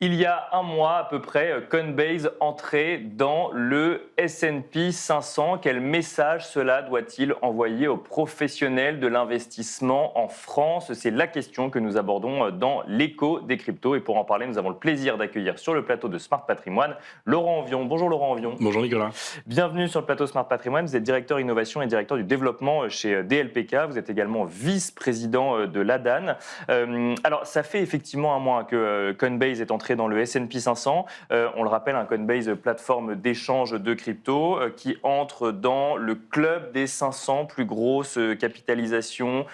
Il y a un mois à peu près, Coinbase entrait dans le S&P 500. Quel message cela doit-il envoyer aux professionnels de l'investissement en France? C'est la question que nous abordons dans l'écho des cryptos. Et pour en parler, nous avons le plaisir d'accueillir sur le plateau de Smart Patrimoine Laurent Envion. Bonjour Laurent Envion. Bonjour Nicolas. Bienvenue sur le plateau Smart Patrimoine. Vous êtes directeur innovation et directeur du développement chez DLPK. Vous êtes également vice-président de l'ADAN. Alors, ça fait effectivement un mois que Coinbase est entré dans le S&P 500. On le rappelle, un Coinbase, plateforme d'échange de crypto, qui entre dans le club des 500 plus grosses capitalisations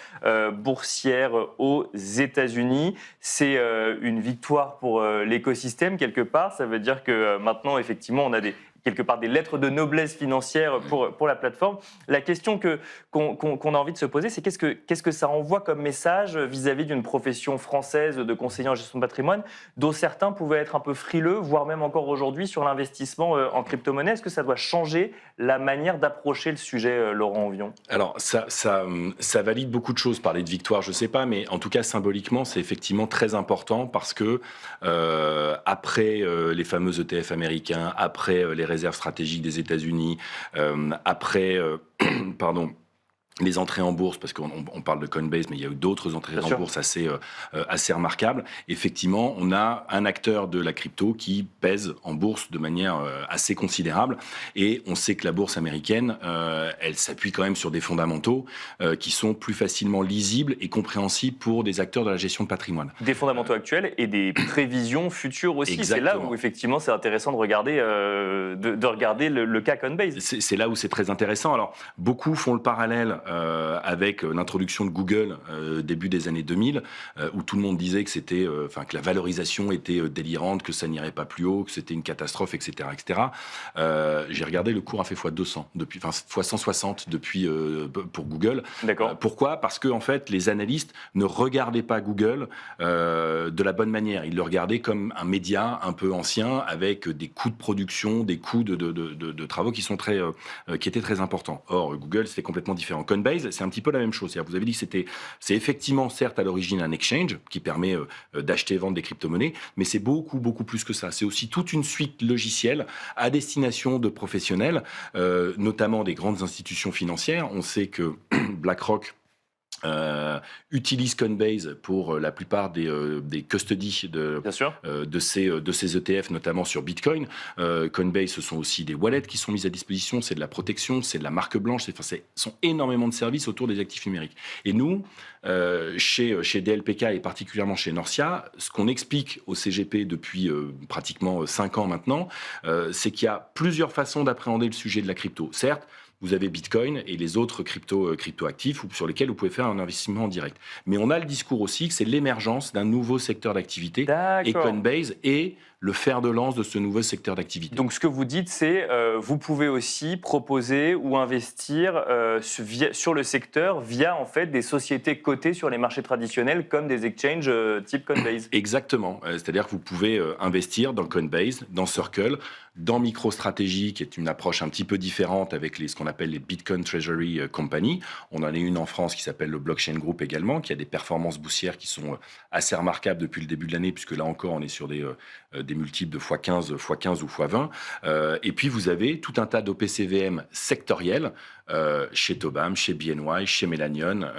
boursières aux États-Unis. C'est une victoire pour l'écosystème quelque part. Ça veut dire que maintenant, effectivement, on a quelque part des lettres de noblesse financière pour la plateforme. La question qu'on a envie de se poser, c'est qu'est-ce que ça envoie comme message vis-à-vis d'une profession française de conseiller en gestion de patrimoine dont certains pouvaient être un peu frileux, voire même encore aujourd'hui sur l'investissement en crypto-monnaie. Est-ce que ça doit changer la manière d'approcher le sujet, Laurent Envion? Alors, ça valide beaucoup de choses, parler de victoire, je ne sais pas, mais en tout cas, symboliquement, c'est effectivement très important parce que après les fameux ETF américains, après les réserves stratégiques des États-Unis, après, pardon, les entrées en bourse, parce qu'on parle de Coinbase, mais il y a eu d'autres entrées en bourse assez remarquables. Effectivement, on a un acteur de la crypto qui pèse en bourse de manière assez considérable. Et on sait que la bourse américaine, elle s'appuie quand même sur des fondamentaux qui sont plus facilement lisibles et compréhensibles pour des acteurs de la gestion de patrimoine. Des fondamentaux actuels et des prévisions futures aussi. Exactement. C'est là où effectivement c'est intéressant de regarder, de regarder le cas Coinbase. C'est là où c'est très intéressant. Alors, beaucoup font le parallèle avec l'introduction de Google début des années 2000, où tout le monde disait que c'était, que la valorisation était délirante, que ça n'irait pas plus haut, que c'était une catastrophe, etc., etc. J'ai regardé, le cours a fait x200 depuis, fois 160 depuis pour Google. D'accord. Pourquoi? Parce que en fait, les analystes ne regardaient pas Google de la bonne manière. Ils le regardaient comme un média un peu ancien, avec des coûts de production, des coûts de travaux qui étaient très importants. Or, Google, c'était complètement différent. Coinbase, c'est un petit peu la même chose. Vous avez dit que c'est effectivement, certes, à l'origine un exchange qui permet d'acheter et vendre des crypto-monnaies, mais c'est beaucoup, beaucoup plus que ça. C'est aussi toute une suite logicielle à destination de professionnels, notamment des grandes institutions financières. On sait que BlackRock utilise Coinbase pour la plupart des custodies de ces ETF, notamment sur Bitcoin. Coinbase, ce sont aussi des wallets qui sont mis à disposition, c'est de la protection, c'est de la marque blanche, ce sont énormément de services autour des actifs numériques. Et nous, chez DLPK et particulièrement chez Norcia, ce qu'on explique au CGP depuis pratiquement 5 ans maintenant, c'est qu'il y a plusieurs façons d'appréhender le sujet de la crypto. Certes, vous avez Bitcoin et les autres crypto-actifs sur lesquels vous pouvez faire un investissement en direct. Mais on a le discours aussi que c'est l'émergence d'un nouveau secteur d'activité. Et Coinbase est le fer de lance de ce nouveau secteur d'activité. Donc ce que vous dites, c'est vous pouvez aussi proposer ou investir sur le secteur via en fait des sociétés cotées sur les marchés traditionnels comme des exchanges type Coinbase. Exactement. C'est-à-dire que vous pouvez investir dans Coinbase, dans Circle, dans MicroStrategy, qui est une approche un petit peu différente avec ce qu'on appelle les Bitcoin Treasury Company. On en a une en France qui s'appelle le Blockchain Group également, qui a des performances boursières qui sont assez remarquables depuis le début de l'année, puisque là encore, on est sur des multiples de x15 ou x20. Et puis, vous avez tout un tas d'OPCVM sectoriels chez Tobam, chez BNY, chez Melanion,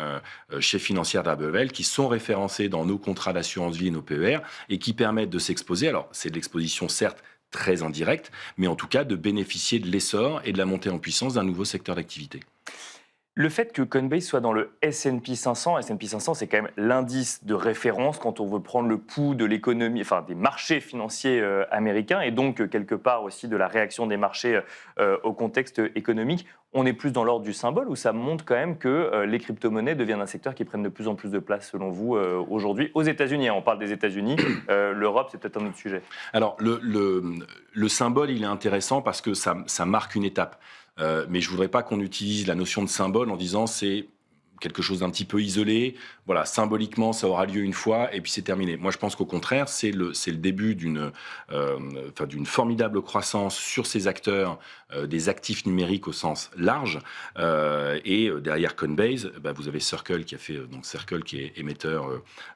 chez Financière d'Abevel, qui sont référencés dans nos contrats d'assurance vie et nos PER, et qui permettent de s'exposer. Alors, c'est de l'exposition, certes, très indirecte, mais en tout cas de bénéficier de l'essor et de la montée en puissance d'un nouveau secteur d'activité. Le fait que Coinbase soit dans le S&P 500, S&P 500 c'est quand même l'indice de référence quand on veut prendre le pouls de l'économie, enfin des marchés financiers américains et donc quelque part aussi de la réaction des marchés au contexte économique. On est plus dans l'ordre du symbole ou ça montre quand même que les crypto-monnaies deviennent un secteur qui prenne de plus en plus de place selon vous aujourd'hui aux États-Unis. On parle des États-Unis, l'Europe c'est peut-être un autre sujet. Alors le symbole il est intéressant parce que ça marque une étape. Mais je ne voudrais pas qu'on utilise la notion de symbole en disant c'est quelque chose d'un petit peu isolé. Voilà, symboliquement, ça aura lieu une fois et puis c'est terminé. Moi, je pense qu'au contraire, c'est le début d'une formidable croissance sur ces acteurs, des actifs numériques au sens large. Derrière Coinbase, vous avez Circle qui a fait, donc Circle qui est émetteur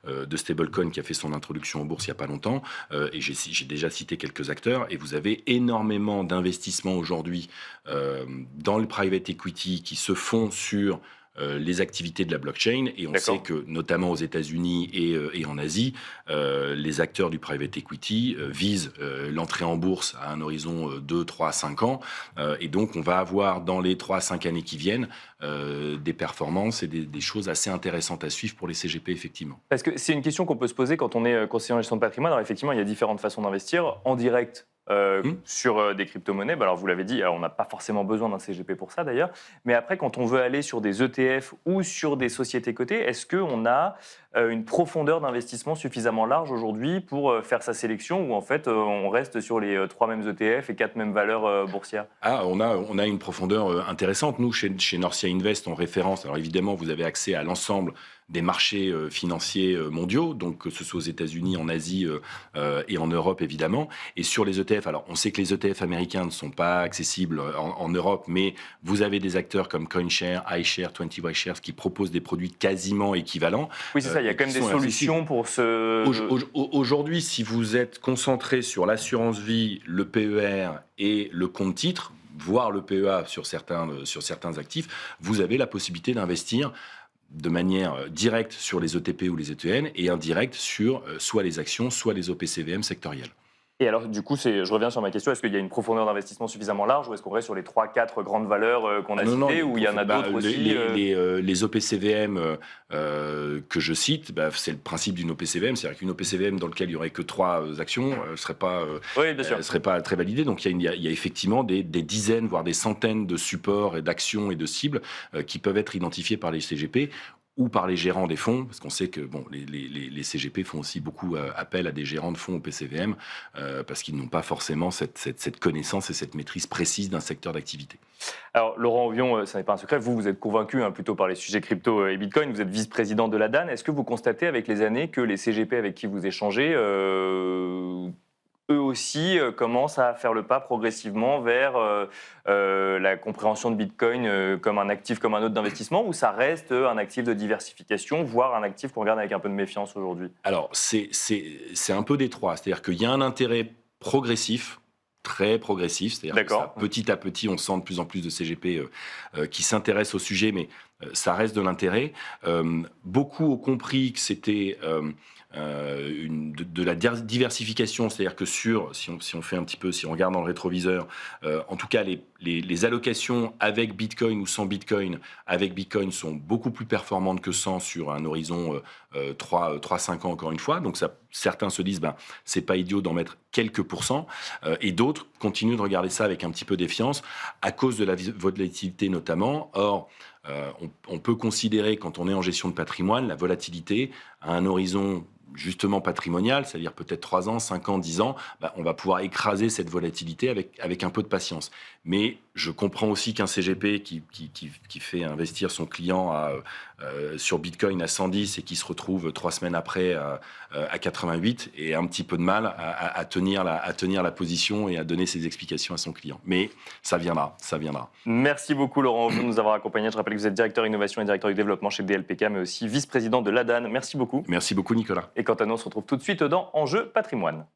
de stablecoin, qui a fait son introduction en bourse il n'y a pas longtemps. Et j'ai déjà cité quelques acteurs. Et vous avez énormément d'investissements aujourd'hui dans le private equity qui se font sur les activités de la blockchain. Et on sait que, notamment aux États-Unis et en Asie, les acteurs du private equity visent l'entrée en bourse à un horizon 2, 3, 5 ans. Et donc, on va avoir dans les 3 à 5 années qui viennent des performances et des choses assez intéressantes à suivre pour les CGP, effectivement. Parce que c'est une question qu'on peut se poser quand on est conseiller en gestion de patrimoine. Alors effectivement, il y a différentes façons d'investir. En direct, sur des crypto-monnaies. Alors, vous l'avez dit, on n'a pas forcément besoin d'un CGP pour ça d'ailleurs. Mais après, quand on veut aller sur des ETF ou sur des sociétés cotées, est-ce qu'on a une profondeur d'investissement suffisamment large aujourd'hui pour faire sa sélection ou en fait on reste sur les 3 mêmes ETF et 4 mêmes valeurs boursières? On a une profondeur intéressante. Nous, chez Norcia Invest, en référence, alors évidemment, vous avez accès à l'ensemble des marchés financiers mondiaux, donc que ce soit aux États-Unis, en Asie et en Europe, évidemment. Et sur les ETF, alors on sait que les ETF américains ne sont pas accessibles en Europe, mais vous avez des acteurs comme CoinShare, iShare, 20 Shares qui proposent des produits quasiment équivalents. Oui, c'est ça, il y a quand même des solutions pour ce... Aujourd'hui, si vous êtes concentré sur l'assurance vie, le PER et le compte titre, voire le PEA sur certains actifs, vous avez la possibilité d'investir de manière directe sur les ETP ou les ETN et indirecte sur soit les actions, soit les OPCVM sectoriels. Et alors, du coup, je reviens sur ma question, est-ce qu'il y a une profondeur d'investissement suffisamment large ou est-ce qu'on reste sur les 3-4 grandes valeurs qu'on a citées ou il y en a d'autres aussi Les OPCVM que je cite, c'est le principe d'une OPCVM, c'est-à-dire qu'une OPCVM dans laquelle il n'y aurait que 3 actions ne serait pas très validée. Donc il y a effectivement des dizaines, voire des centaines de supports et d'actions et de cibles qui peuvent être identifiés par les CGP ou par les gérants des fonds, parce qu'on sait que les CGP font aussi beaucoup appel à des gérants de fonds au PCVM, parce qu'ils n'ont pas forcément cette connaissance et cette maîtrise précise d'un secteur d'activité. Alors, Laurent Ovion, ça n'est pas un secret, vous êtes convaincu plutôt par les sujets crypto et Bitcoin, vous êtes vice-président de l'ADAN. Est-ce que vous constatez avec les années que les CGP avec qui vous échangez, eux aussi commencent à faire le pas progressivement vers la compréhension de Bitcoin comme un actif comme un autre d'investissement, ou ça reste un actif de diversification, voire un actif qu'on regarde avec un peu de méfiance aujourd'hui? Alors, c'est un peu des trois. C'est-à-dire qu'il y a un intérêt progressif, très progressif, c'est-à-dire que ça, petit à petit, on sent de plus en plus de CGP qui s'intéressent au sujet, mais ça reste de l'intérêt. Beaucoup ont compris que c'était de la diversification, c'est-à-dire que si on fait un petit peu, si on regarde dans le rétroviseur, en tout cas les allocations avec Bitcoin ou sans Bitcoin, avec Bitcoin sont beaucoup plus performantes que sans sur un horizon 3-5 ans encore une fois. Donc certains se disent c'est pas idiot d'en mettre quelques pourcents, et d'autres continuent de regarder ça avec un petit peu de défiance à cause de la volatilité notamment. Or, on peut considérer, quand on est en gestion de patrimoine, la volatilité à un horizon justement patrimonial, c'est-à-dire peut-être 3 ans, 5 ans, 10 ans, on va pouvoir écraser cette volatilité avec un peu de patience. Mais je comprends aussi qu'un CGP qui fait investir son client sur Bitcoin à 110 et qui se retrouve 3 semaines après à 88 ait un petit peu de mal à tenir la position et à donner ses explications à son client. Mais ça viendra, ça viendra. Merci beaucoup Laurent de nous avoir accompagnés. Je rappelle que vous êtes directeur innovation et directeur du développement chez DLPK, mais aussi vice-président de l'ADAN. Merci beaucoup. Merci beaucoup Nicolas. Et quant à nous, on se retrouve tout de suite dans Enjeu Patrimoine.